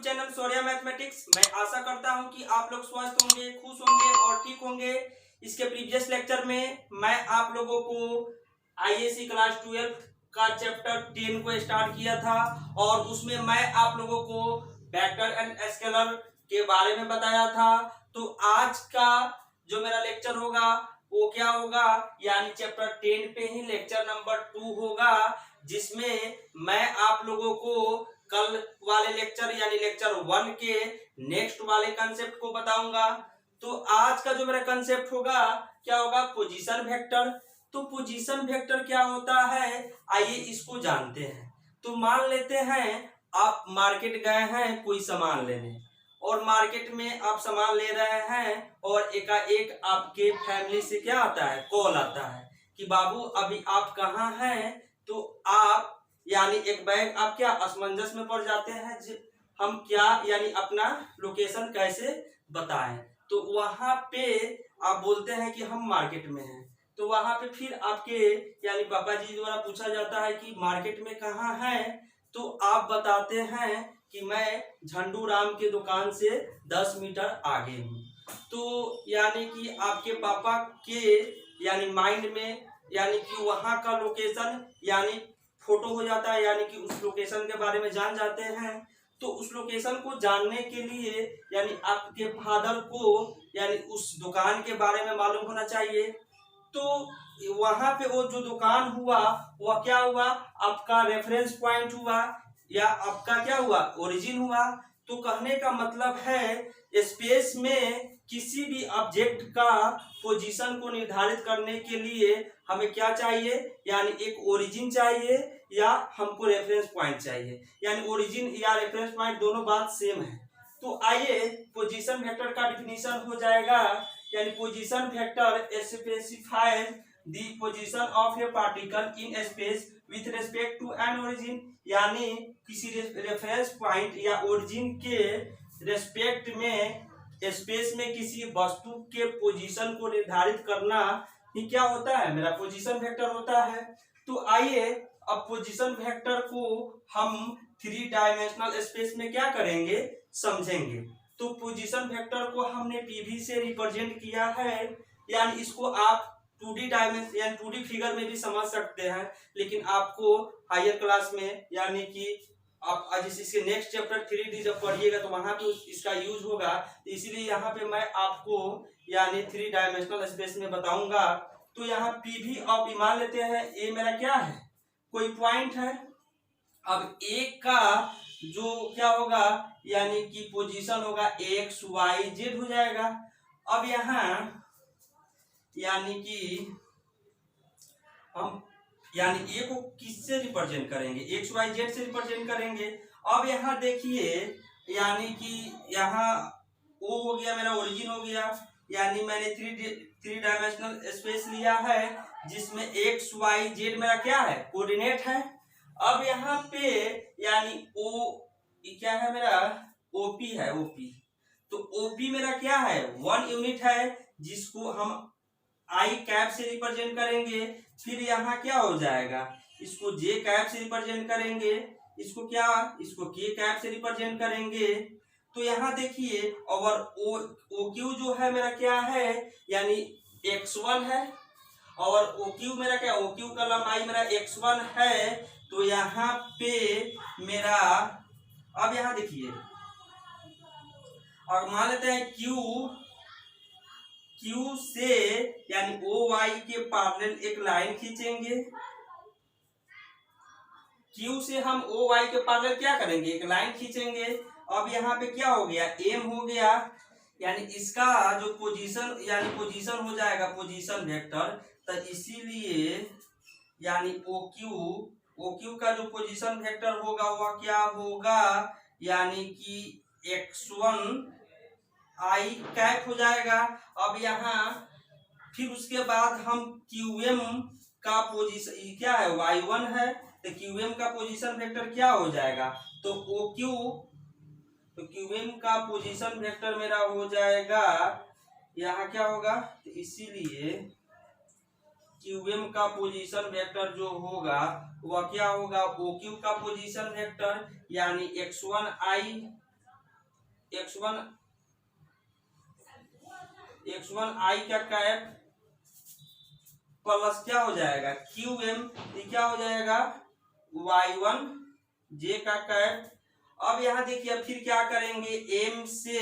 Channel Shaurya mathematics. मैं आशा करता हूं कि आप लोग स्वस्थ होंगे, खुश होंगे और ठीक होंगे। इसके प्रीवियस लेक्चर में मैं आप लोगों को आईएससी क्लास 12 का चैप्टर 10 को स्टार्ट किया था और उसमें मैं आप लोगों को वेक्टर एंड स्केलर के बारे में बताया था। तो आज का जो मेरा लेक्चर होगा वो क्या होगा, यानी चैप्टर 10 पे ही लेक्चर नंबर 2 होगा, जिसमें मैं आप लोगों को कल वाले लेक्चर यानी लेक्चर 1 के नेक्स्ट वाले कंसेप्ट को बताऊंगा। तो आज का जो मेरा कंसेप्ट होगा क्या होगा, पोजीशन वेक्टर। तो पोजीशन वेक्टर क्या होता है, आइए इसको जानते हैं। तो मान लेते हैं आप मार्केट गए हैं कोई सामान लेने, और मार्केट में आप सामान ले रहे हैं और एकाएक आपके फैमिली से क्या आता है, कॉल आता है कि बाबू अभी आप कहाँ हैं। तो आप यानी एक बैग आप क्या असमंजस में पड़ जाते हैं, हम क्या यानी अपना लोकेशन कैसे बताएं। तो वहां पे आप बोलते हैं कि हम मार्केट में हैं। तो वहां पे फिर आपके यानी पापा जी द्वारा पूछा जाता है कि मार्केट में कहाँ है। तो आप बताते हैं कि मैं झंडू राम के दुकान से 10 मीटर आगे हूँ। तो यानी कि आपके पापा के यानी माइंड में यानी कि वहां का लोकेशन यानी फोटो हो जाता है, यानी कि उस लोकेशन के बारे में जान जाते हैं। तो उस लोकेशन को जानने के लिए यानी आपके फादर को यानी उस दुकान के बारे में मालूम होना चाहिए। तो वहां पे वो जो दुकान हुआ वह क्या हुआ, आपका रेफरेंस पॉइंट हुआ या आपका क्या हुआ, ओरिजिन हुआ। तो कहने का मतलब है स्पेस में किसी भी ऑब्जेक्ट का पोजीशन को निर्धारित करने के लिए हमें क्या चाहिए, यानी एक ओरिजिन चाहिए या हमको रेफरेंस पॉइंट चाहिए। यानी ओरिजिन या रेफरेंस पॉइंट दोनों बात सेम है। तो आइए पोजीशन वेक्टर का डिफिनीशन हो जाएगा, यानी position vector specifies the position of a particle in space with respect to an origin. यानी किसी रेफरेंस पॉइंट या ओरिजिन के रेस्पेक्ट में स्पेस में किसी वस्तु के पोजीशन को निर्धारित करना ही क्या होता है, मेरा पोजीशन वेक्टर होता है। तो आइए अब पोजीशन वेक्टर को हम 3 डायमेंशनल स्पेस में क्या करेंगे, समझेंगे। तो पोजीशन वेक्टर को हमने पीवी से रिप्रेजेंट किया है, यानी इसको आप 2D डायमेंशन यानी 2D फिगर में भी समझ सकते हैं, लेकिन आपको हायर क्लास में यानी कि आप आज इसके नेक्स्ट चैप्टर 3D जब पढ़िएगा तो वहां पे इसका यूज होगा। तो इसीलिए यहाँ पे मैं आपको यानी 3 डायमेंशनल स्पेस में बताऊंगा। तो यहाँ पीवी और मान लेते हैं ए मेरा क्या है, कोई पॉइंट है। अब एक का जो क्या होगा यानी कि पोजीशन होगा एक्स वाई जेड हो जाएगा। अब यहाँ यानी कि हम यानी ए को किससे रिप्रेजेंट करेंगे, एक्स वाई जेड से रिप्रेजेंट करेंगे। अब यहाँ देखिए यानी कि यहाँ ओ हो गया, मेरा ओरिजिन हो गया, यानी मैंने 3 डायमेंशनल स्पेस लिया है जिसमें एक्स वाई जेड मेरा क्या है, कोऑर्डिनेट है। अब यहाँ पे यानी ओ क्या है, मेरा ओपी है, ओपी। तो ओपी मेरा क्या है, 1 यूनिट है, जिसको हम आई कैप से रिप्रेजेंट करेंगे। फिर यहाँ क्या हो जाएगा, इसको जे कैप से रिप्रेजेंट करेंगे, इसको क्या, इसको के कैप से रिप्रेजेंट करेंगे। तो यहाँ देखिए और ओ क्यू जो है मेरा क्या है, यानी x1 है, और ओ क्यू मेरा क्या, ओ क्यू का लंबाई मेरा x1 है। तो यहाँ पे मेरा अब यहाँ देखिए और मान लेते हैं क्यू से यानी ओ वाई के पैरेलल एक लाइन खींचेंगे। क्यू से हम ओ वाई के पैरेलल क्या करेंगे, एक लाइन खींचेंगे। अब यहाँ पे क्या हो गया, एम हो गया, यानी इसका जो पोजीशन यानी पोजीशन हो जाएगा पोजीशन वेक्टर। तो इसीलिए यानी ओ क्यू का जो पोजीशन वेक्टर होगा वह क्या होगा, यानी कि x1 आई कैप हो जाएगा। अब यहाँ फिर उसके बाद हम QM का पोजीशन क्या है, y1 है, तो QM का पोजीशन वेक्टर क्या हो जाएगा, तो OQ, तो QM का पोजीशन वेक्टर मेरा हो जाएगा यहाँ क्या होगा, तो इसीलिए QM का पोजीशन वेक्टर जो होगा वह क्या होगा, OQ का पोजीशन वेक्टर यानी x1 आई x1 i का कैप प्लस क्या हो जाएगा QM, ये क्या हो जाएगा y1 j का कैप। अब यहां देखिए फिर क्या करेंगे, m से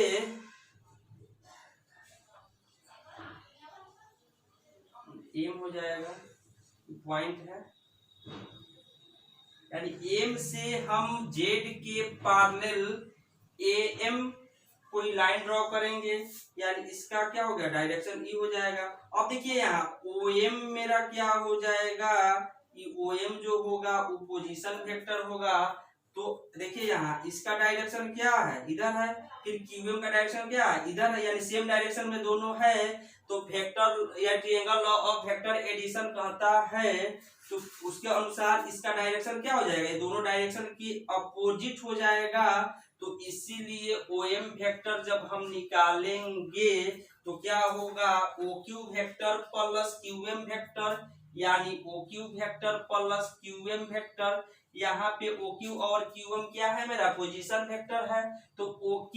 m हो जाएगा, पॉइंट है, यानी m से हम z के पैरेलल am कोई लाइन ड्रॉ करेंगे, यानी इसका क्या हो गया डायरेक्शन ई हो जाएगा। अब देखिए यहाँ OM मेरा क्या हो जाएगा, ये OM जो होगा वो पोजीशन वेक्टर होगा। तो देखिए यहाँ इसका डायरेक्शन क्या है, इधर है, फिर QM का डायरेक्शन क्या है, इधर है, यानी सेम डायरेक्शन में दोनों है। तो वेक्टर या triangle law of vector addition कहता है, तो उसके अनुसार इसका डायरेक्शन क्या हो जाएगा, ये दोनों डायरेक्शन की अपोजिट हो जाएगा। तो इसीलिए OM वेक्टर जब हम निकालेंगे तो क्या होगा, OQ vector plus QM vector, यानी OQ vector plus QM vector. यहाँ पे OQ और QM क्या है, मेरा पोजीशन वेक्टर है। तो OQ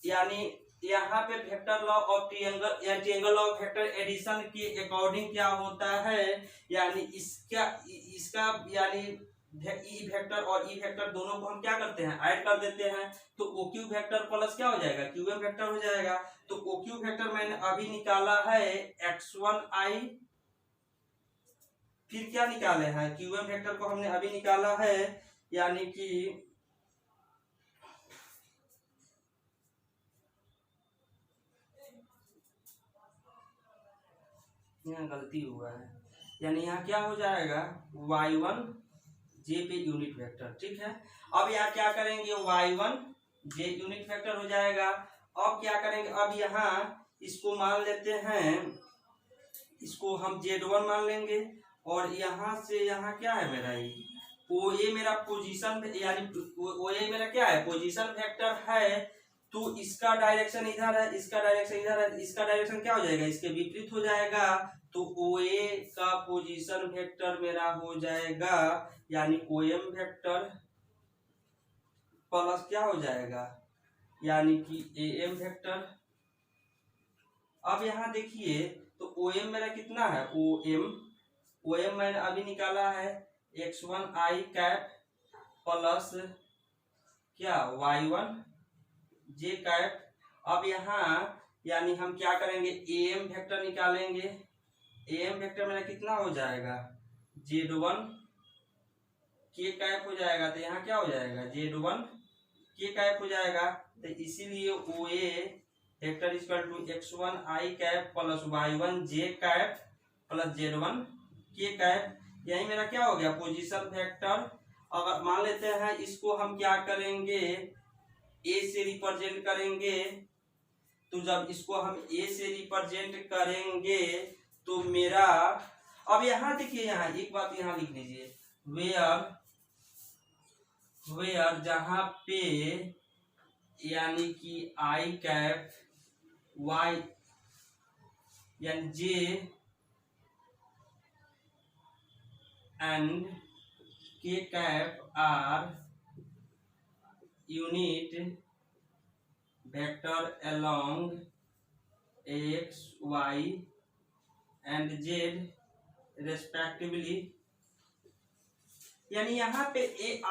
यानी यहाँ पे वेक्टर लॉ ऑफ ट्रायंगल या ट्रायंगल ऑफ वेक्टर एडिशन के अकॉर्डिंग क्या होता है, यानी इसका यानी ई वेक्टर और ई वेक्टर दोनों को हम क्या करते हैं, ऐड कर देते हैं। तो OQ वेक्टर प्लस क्या हो जाएगा QM वेक्टर हो जाएगा। तो OQ वेक्टर मैंने अभी निकाला है x1i, फिर क्या निकाले हैं QM वेक्टर को हमने अभी निकाला है, यानी कि यहाँ गलती हुआ है, यानी यहाँ क्या हो जाएगा y1 j पे यूनिट वेक्टर, ठीक है। अब यहाँ क्या करेंगे y1 j यूनिट वेक्टर हो जाएगा। अब क्या करेंगे, अब यहाँ इसको मान लेते हैं, इसको हम z1 मान लेंगे, और यहाँ से यहाँ क्या है मेरा ये OA मेरा पोजीशन, यानी OA मेरा क्या है पोजीशन वेक्टर है। तो इसका डायरेक्शन इधर है, इसका डायरेक्शन इधर है, इसका डायरेक्शन क्या हो जाएगा, इसके विपरीत हो जाएगा। तो OA का पोजीशन वेक्टर मेरा हो जाएगा, यानी OM वेक्टर प्लस क्या हो जाएगा, यानी कि AM वेक्टर। अब यहाँ देखिए तो OM मेरा कितना है, OM मैंने अभी निकाला है x1i कैप प्लस क्या y1 j कैप। अब यहाँ यानी हम क्या करेंगे, AM वेक्टर निकालेंगे, AM वेक्टर मेरा कितना हो जाएगा z1 k कैप हो जाएगा। तो यहाँ क्या हो जाएगा z1 k कैप हो जाएगा। तो इसीलिए OA vector equal to x1i cap plus y1 j cap plus z1 k cap. यही मेरा क्या हो गया पोजीशन वेक्टर। अगर मान लेते हैं इसको हम क्या करेंगे, A से रिप्रेजेंट करेंगे। तो जब इसको हम A से रिप्रेजेंट करेंगे तो मेरा, अब यहाँ देखिए, यहाँ एक बात यहाँ लिख लीजिए, वेयर जहाँ पे यानी कि I कैप Y यानी J and K cap are unit vector along x, y and z respectively। यानी यहाँ पे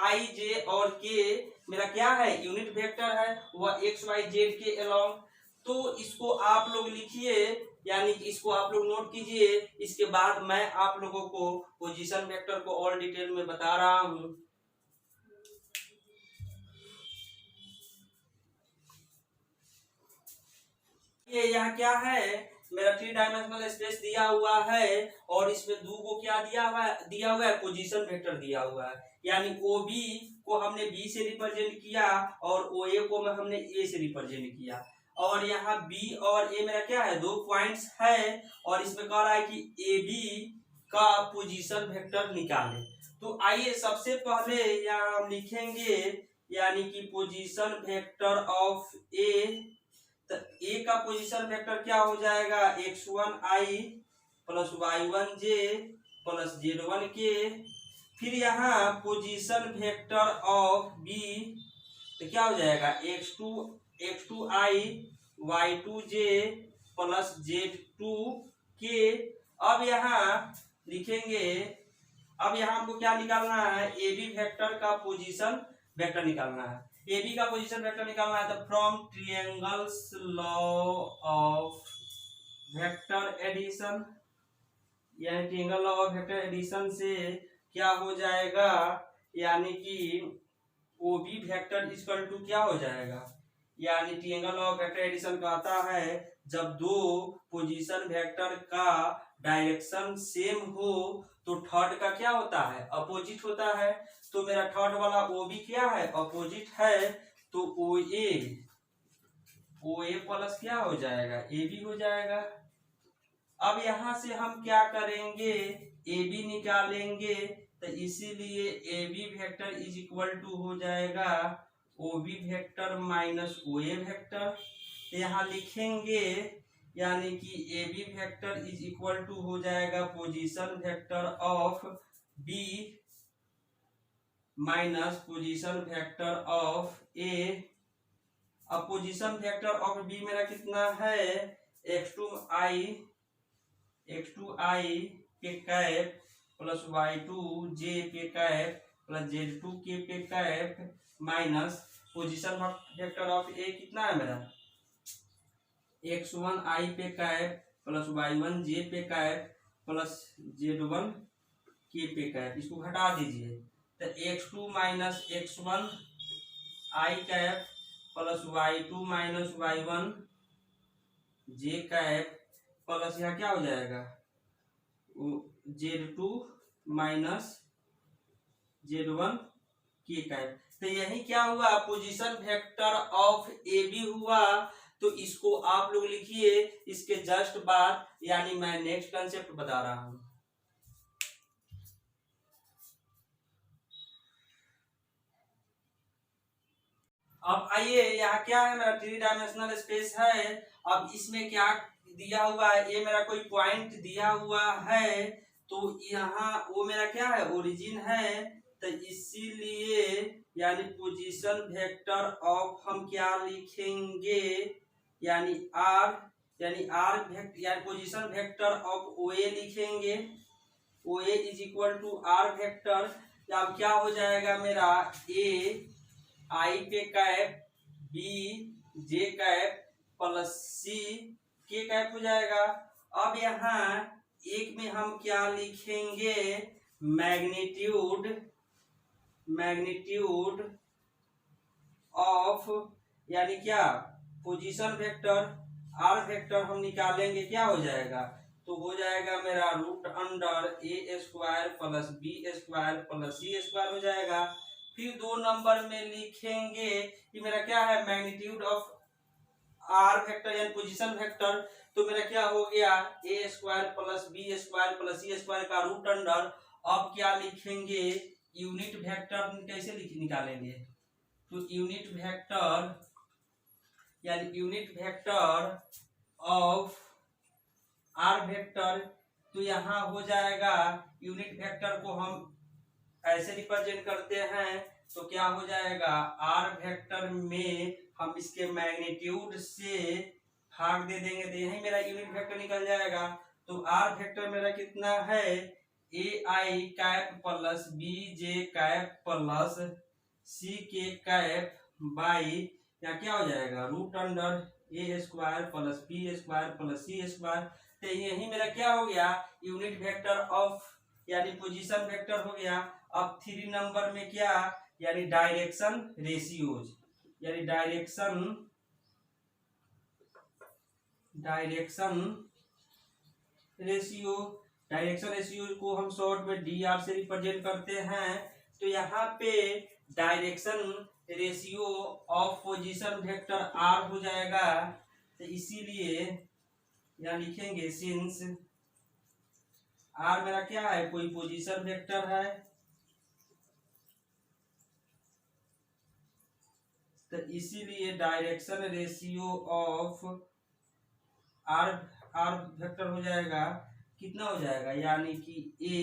I, J और K मेरा क्या है यूनिट वेक्टर है, वह x, y, z के along। तो इसको आप लोग लिखिए, यानी कि इसको आप लोग नोट कीजिए। इसके बाद मैं आप लोगों को पोजीशन वेक्टर को और डिटेल में बता रहा हूँ। ये यहाँ क्या है, मेरा 3 डायमेंशनल स्पेस दिया हुआ है और इसमें दो को क्या दिया हुआ है पोजीशन वेक्टर दिया हुआ है। यानी OB को हमने B से रिप्रेजेंट किया और OA को हमने A से रिप्रेजेंट किया। और यहाँ B और A मेरा क्या है, 2 पॉइंट्स है और इसमें कह रहा है कि AB का पोजीशन वेक्टर निकाले। तो आइए सबसे पहले यहाँ हम लिखेंगे, यानी कि पोजीशन वेक्टर ऑफ A। तो A का पोजीशन वेक्टर क्या हो जाएगा, x1i plus y1j plus z1k। फिर यहाँ पोजीशन वेक्टर ऑफ B तो क्या हो जाएगा, x2i y2j प्लस z2k। अब यहाँ लिखेंगे, अब यहाँ हमको क्या निकालना है, ए बी वेक्टर का पोजीशन वेक्टर निकालना है। ए बी का पोजीशन वेक्टर निकालना है तो from triangles law of vector addition, यानी triangle law of vector addition से क्या हो जाएगा, यानी कि O B vector equal to क्या हो जाएगा, यानी ट्रायंगल ऑफ वेक्टर एडिशन कहता है जब दो पोजीशन वेक्टर का डायरेक्शन सेम हो तो थर्ड का क्या होता है, अपोजिट होता है। तो मेरा थर्ड वाला ओ बी क्या है, अपोजिट है, तो ओ ए प्लस क्या हो जाएगा, ए बी हो जाएगा। अब यहां से हम क्या करेंगे, ए बी निकालेंगे, तो इसीलिए A B vector is equal to हो जाएगा O B vector minus O A vector. तो यहाँ लिखेंगे, यानी कि A B vector is equal to हो जाएगा position vector of B minus position vector of A. अब पोजीशन वेक्टर ऑफ बी मेरा कितना है, x2i पे कैप प्लस y2j पे कैप प्लस z2k पे cap minus position vector of A कितना है मेरा, x1i पे कैप प्लस y1j पे कैप प्लस z1k पे कैप। इसको घटा दीजिए तो x2 minus x1 i cap plus y2 minus y1 j cap plus यहाँ क्या हो जाएगा, z2 minus z1 k cap. तो यही क्या हुआ, position vector of A B हुआ। तो इसको आप लोग लिखिए इसके जस्ट बाद, यानी मैं नेक्स्ट कंसेप्ट बता रहा हूं। अब आइए, यहाँ क्या है, मेरा थ्री डायमेंशनल स्पेस है। अब इसमें क्या दिया हुआ है, ये मेरा कोई पॉइंट दिया हुआ है, तो यहाँ वो मेरा क्या है, ओरिजिन है। तो इसीलिए यानी पोजीशन वेक्टर ऑफ हम क्या लिखेंगे, यानी आर वेक्टर, यानी position vector of O A लिखेंगे। O A is equal to R vector. अब क्या हो जाएगा मेरा, ए आई पे cap B J cap plus C K cap हो जाएगा। अब यहाँ एक में हम क्या लिखेंगे, मैग्नीट्यूड ऑफ, यानी क्या, पोजीशन वेक्टर आर वेक्टर हम निकालेंगे, क्या हो जाएगा, तो हो जाएगा मेरा रूट अंडर ए square plus B square plus सी स्क्वायर हो जाएगा। फिर 2 नंबर में लिखेंगे कि मेरा क्या है, मैग्नीट्यूड ऑफ आर वेक्टर यानी पोजीशन वेक्टर। तो मेरा क्या हो गया, A square plus B square plus C square का रूट अंडर। अब क्या लिखेंगे, यूनिट वेक्टर कैसे निकालेंगे, तो unit vector of R vector. तो यहाँ हो जाएगा, यूनिट वेक्टर को हम ऐसे रिप्रेजेंट करते हैं, तो क्या हो जाएगा, आर वेक्टर में हम इसके मैग्नीट्यूड से भाग दे देंगे, तो यही मेरा यूनिट वेक्टर निकल जाएगा। तो आर वेक्टर मेरा कितना है, A I cap plus B J cap plus C K cap by, यहाँ क्या हो जाएगा, रूट अंडर ए square plus B square plus सी स्क्वायर। तो यही मेरा क्या हो गया, यूनिट वेक्टर ऑफ यानी पोजीशन वेक्टर हो गया। अब 3 नंबर में क्या, यानी डायरेक्शन रेशियोज, यानी डायरेक्शन रेशियो को हम शॉर्ट में डी आर से रिप्रेजेंट करते हैं। तो यहाँ पे direction ratio of position vector R हो जाएगा। तो इसीलिए यहाँ लिखेंगे सिंस आर मेरा क्या है, कोई पोजीशन वेक्टर है, तो इसीलिए direction ratio of R vector हो जाएगा, कितना हो जाएगा, यानी कि ए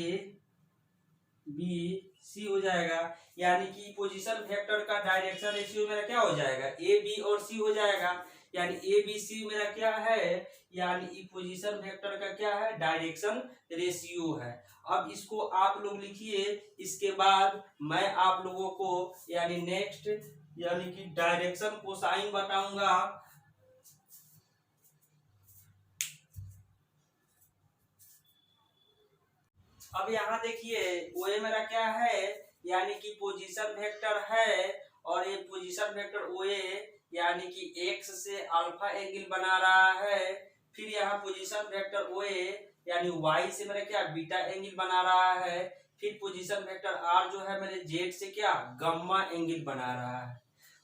बी सी हो जाएगा, यानी कि पोजीशन वेक्टर का डायरेक्शन रेशियो मेरा क्या हो जाएगा, ए बी और सी हो जाएगा। यानी ए बी सी मेरा क्या है, यानी पोजीशन वेक्टर का क्या है, डायरेक्शन रेशियो है। अब इसको आप लोग लिखिए, इसके बाद मैं आप लोगों को यानी नेक्स्ट यानी कि डायरेक्शन कोसाइन बताऊंगा। अब यहाँ देखिए वो ये मेरा क्या है, यानी कि पोजीशन वेक्टर है, और ये पोजीशन वेक्टर ओ यानी कि एक्स से अल्फा एंगल बना रहा है। फिर यहाँ पोजीशन वेक्टर ओ यानी वाई से मेरा क्या बीटा एंगल बना रहा है। फिर पोजीशन वेक्टर आर जो है मेरे जेड से क्या गम्मा एंगल बना रहा है।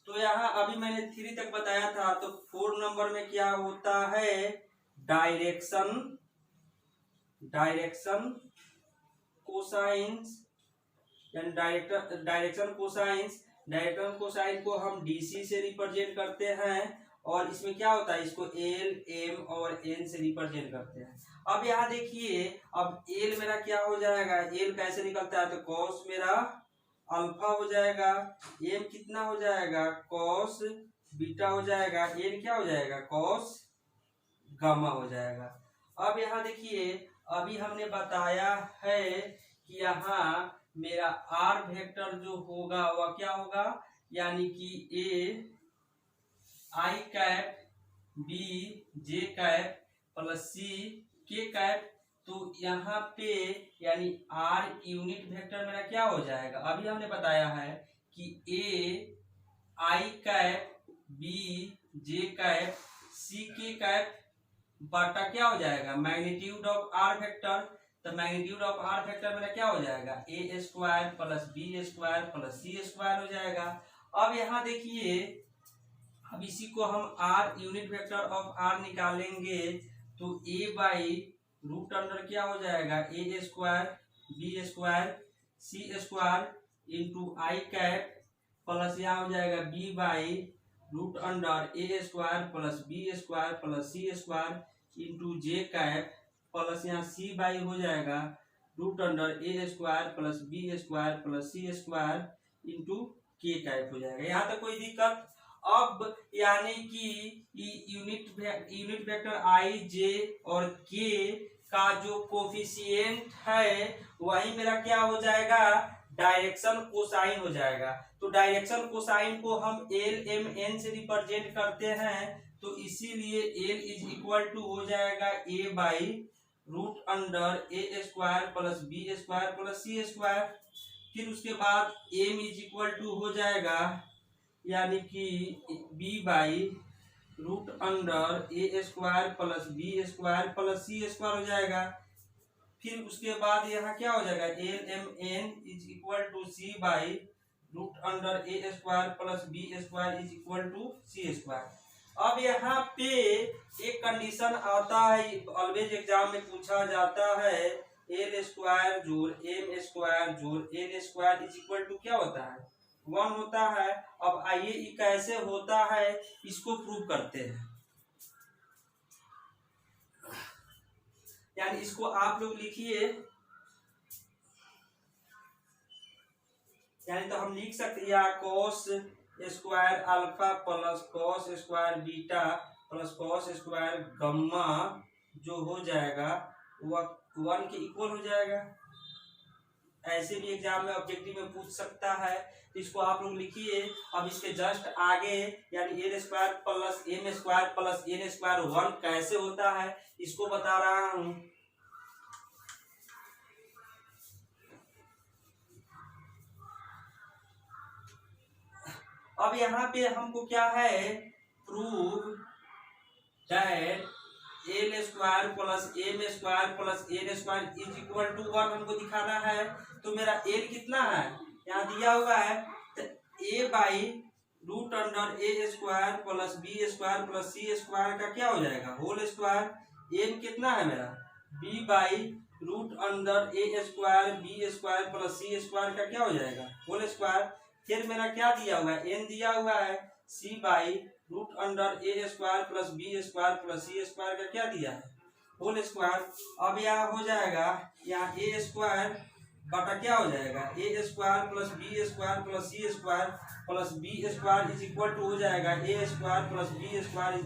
तो यहाँ अभी मैंने 3 तक बताया था, तो 4 नंबर में क्या होता है, डायरेक्शन कोसाइंस, यानी डायरेक्शन कोसाइन को हम डीसी से रिप्रेजेंट करते हैं, और इसमें क्या होता है, इसको एल एम और एन से रिप्रेजेंट करते हैं। अब यहाँ देखिए, अब एल मेरा क्या हो जाएगा, एल कैसे निकलता है, तो कॉस मेरा अल्फा हो जाएगा, एम कितना हो जाएगा, कॉस बीटा हो जाएगा, एन क्या हो जाएगा, कॉस गामा हो जाएगा। अब यहाँ देखिए, अभी हमने बताया है कि यहाँ मेरा आर वेक्टर जो होगा वह क्या होगा, यानी कि A I cap B J cap plus C K cap. तो यहाँ पे यानी आर यूनिट वेक्टर मेरा क्या हो जाएगा, अभी हमने बताया है कि A I cap B J cap C K cap बटा क्या हो जाएगा, मैग्नीट्यूड ऑफ आर वेक्टर। तो मैग्नीट्यूड ऑफ आर वेक्टर मेरा क्या हो जाएगा, A square plus B square plus C square हो जाएगा। अब यहाँ देखिए, अब इसी को हम R unit vector of R निकालेंगे, तो ए बाई रूट अंडर क्या हो जाएगा, A square B square C square into I cap plus यहाँ हो जाएगा B by root under A square plus B square plus C square into J cap plus यहाँ C by हो जाएगा root under ए square plus B square plus सी square into K cap हो जाएगा। यहाँ तक कोई दिक्कत। अब यानी कि यूनिट वेक्टर आई जे और के का जो कोफिशिएंट है वही मेरा क्या हो जाएगा, डायरेक्शन कोसाइन हो जाएगा। तो डायरेक्शन कोसाइन को हम एल एम एन से रिप्रेजेंट करते हैं, तो इसीलिए एल इज इक्वल टू हो जाएगा A by root under A square plus B square plus C square. फिर उसके बाद एम इज इक्वल टू हो जाएगा यानी कि b by root under A square plus B square plus C square हो जाएगा। फिर उसके बाद यहाँ क्या हो जाएगा, l m n is equal to c by root under A square plus B square is equal to c square. अब यहाँ पे एक कंडीशन आता है, ऑलवेज एग्जाम में पूछा जाता है, एल स्क्वायर जोड़ एम स्क्वायर जोड़ n square is equal to क्या होता है, 1 होता है। अब आइए ये कैसे होता है इसको प्रूव करते हैं। यानी इसको आप लोग लिखिए, यानी तो हम लिख सकते हैं या cos square alpha plus cos square beta plus cos square gamma जो हो जाएगा वह 1 के इक्वल हो जाएगा। ऐसे भी एग्जाम में ऑब्जेक्टिव में पूछ सकता है, तो इसको आप लोग लिखिए। अब इसके जस्ट आगे यानी A square plus M square plus N square 1 कैसे होता है इसको बता रहा हूं। अब यहाँ पे हमको क्या है, prove that l square plus M square plus N square is equal to 1 हमको दिखाना है। तो मेरा एल कितना है, यहाँ दिया हुआ है, तो A by root under A square plus B square plus C square का क्या हो जाएगा, होल स्क्वायर। एम कितना है मेरा, b by root under A square B square plus C square का क्या हो जाएगा, होल स्क्वायर। फिर मेरा क्या दिया हुआ है, एन दिया हुआ है, C by root under A square plus B square plus C square का क्या दिया है, होल स्क्वायर। अब यहाँ हो जाएगा, यहाँ ए स्क्वायर बटा क्या हो जाएगा A square plus B square plus C square plus B square is equal to हो जाएगा A square plus B square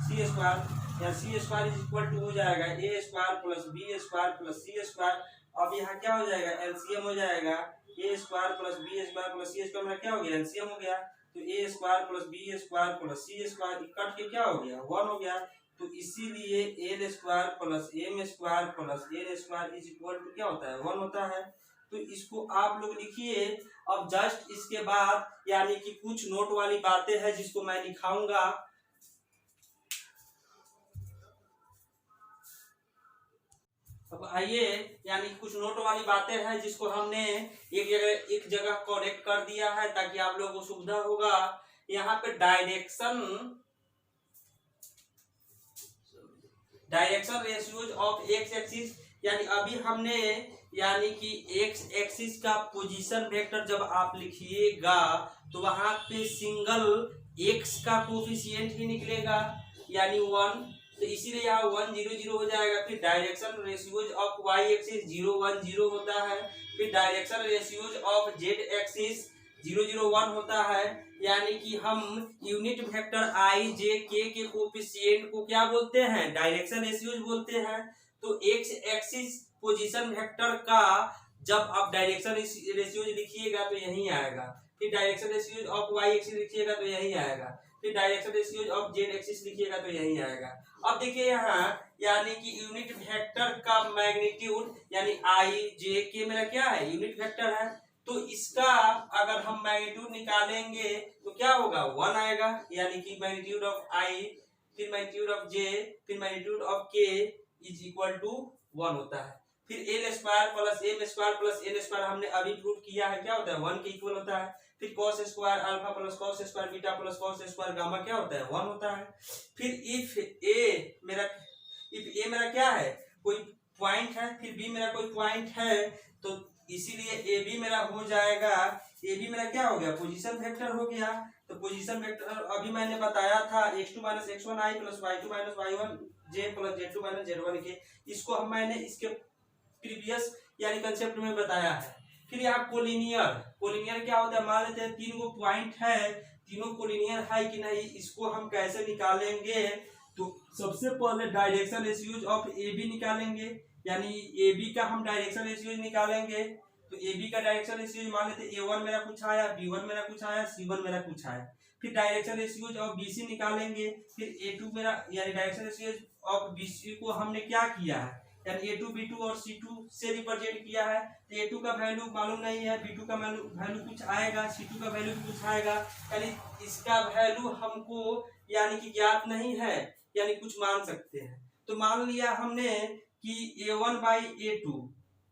C square, या C square is equal to हो जाएगा A square plus B square plus C square. अब यहाँ क्या हो जाएगा एलसीएम हो जाएगा A square plus B square plus C square में क्या हो गया एलसीएम हो गया, तो A square plus B square plus C square cut के क्या हो गया 1 हो गया। तो इसीलिए l square plus M square plus l square is equal to क्या होता है 1 होता है। तो इसको आप लोग लिखिए। अब जस्ट इसके बाद यानी कि कुछ नोट वाली बातें हैं जिसको मैं लिखाऊंगा। अब आइए यानी कुछ नोट वाली बातें हैं जिसको हमने एक जगह करेक्ट कर दिया है ताकि आप लोगों को सुविधा होगा। यहाँ पे direction ratios of x axis, यानी अभी हमने यानी कि एक्स एक्सिस का पोजीशन वेक्टर जब आप लिखिएगा तो वहां पे सिंगल एक्स का कोफिशिएंट ही निकलेगा यानी 1, तो इसीलिए यहाँ 1 0 0 हो जाएगा। फिर direction ratios of y axis 0 1 0 होता है। फिर direction ratios of z axis 0 0 1 होता है। यानी कि हम यूनिट वेक्टर आई जे के कोफिशिएंट को क्या बोलते हैं डायरेक्शन रेशियोज बोलते हैं। तो एक्स एक्सिस पोजीशन वेक्टर का जब आप डायरेक्शन रेशियोज लिखिएगा तो यही आएगा। फिर direction ratios of y axis लिखिएगा तो यही आएगा। फिर direction ratios of z axis लिखिएगा तो यही आएगा। अब देखिए यहाँ यानी कि यूनिट वेक्टर का मैग्नीट्यूड यानी आई जे के मेरा क्या है यूनिट वेक्टर है, तो इसका अगर हम मैग्नीट्यूड निकालेंगे तो क्या होगा 1 आएगा। यानी कि मैग्नीट्यूड ऑफ आई फिर मैग्नीट्यूड ऑफ जे फिर magnitude of k is equal to 1 होता है। फिर l square plus M square plus N square हमने अभी प्रूव किया है क्या होता है 1 के इक्वल होता है। फिर cos square alpha plus cos square beta plus cos square gamma क्या होता है 1 होता है। फिर इफ ए मेरा क्या है कोई पॉइंट है, फिर बी मेरा कोई पॉइंट है, तो इसीलिए ए बी मेरा हो जाएगा। ए बी मेरा क्या हो गया पोजीशन वेक्टर हो गया। तो पोजीशन वेक्टर अभी मैंने बताया था x2 माइनस x1 आई प्लस y2 माइनस y1 जे प्लस z2 माइनस z1 के, इसको मैंने इसके प्रीवियस यानी कंसेप्ट में बताया है। फिर यहाँ कोलिनियर क्या होता है मान लेते हैं 3 गो पॉइंट है, तीनों कोलिनियर है कि नहीं इसको हम कैसे निकालेंगे। तो सबसे पहले direction ratios of A b निकालेंगे, यानी ए बी का हम डायरेक्शन रेशियोज निकालेंगे। तो ए बी का डायरेक्शन रेशियोज मान लेते A1 मेरा कुछ आया, B1 मेरा कुछ आया, C1 मेरा कुछ आया। फिर डायरेक्शन रेशियोज ऑफ BC निकालेंगे। फिर A2 मेरा यानी डायरेक्शन रेशियोज ऑफ BC को हमने क्या किया है यानी A2 B2 और C2 से रिप्रेजेंट किया है। तो A2 का वैल्यू मालूम नहीं है, B2 का वैल्यू कुछ आएगा, C2 का वैल्यू कुछ आएगा, यानी इसका वैल्यू हमको यानी कि ज्ञात नहीं है यानी कुछ मान सकते हैं। तो मान लिया हमने कि A1 बाई A2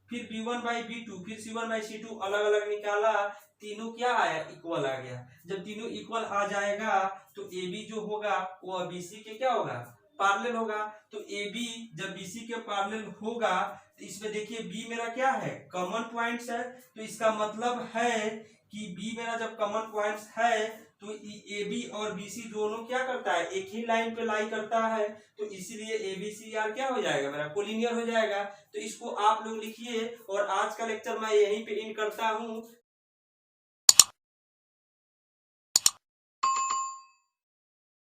फिर B1 बाई B2 फिर C1 बाई C2 अलग अलग निकाला, तीनों क्या आया इक्वल आ गया। जब तीनों इक्वल आ जाएगा तो AB जो होगा वो BC के क्या होगा पैरेलल होगा। तो AB जब BC के पैरेलल होगा तो इसमें देखिए B मेरा क्या है कॉमन पॉइंट्स है, तो इसका मतलब है कि B मेरा जब कॉमन पॉइंट्स है तो AB और BC दोनों क्या करता है एक ही लाइन पे लाई करता है, तो इसीलिए ABCR क्या हो जाएगा मेरा कोलिनियर हो जाएगा। तो इसको आप लोग लिखिए और आज का लेक्चर मैं यहीं पे एंड करता हूँ।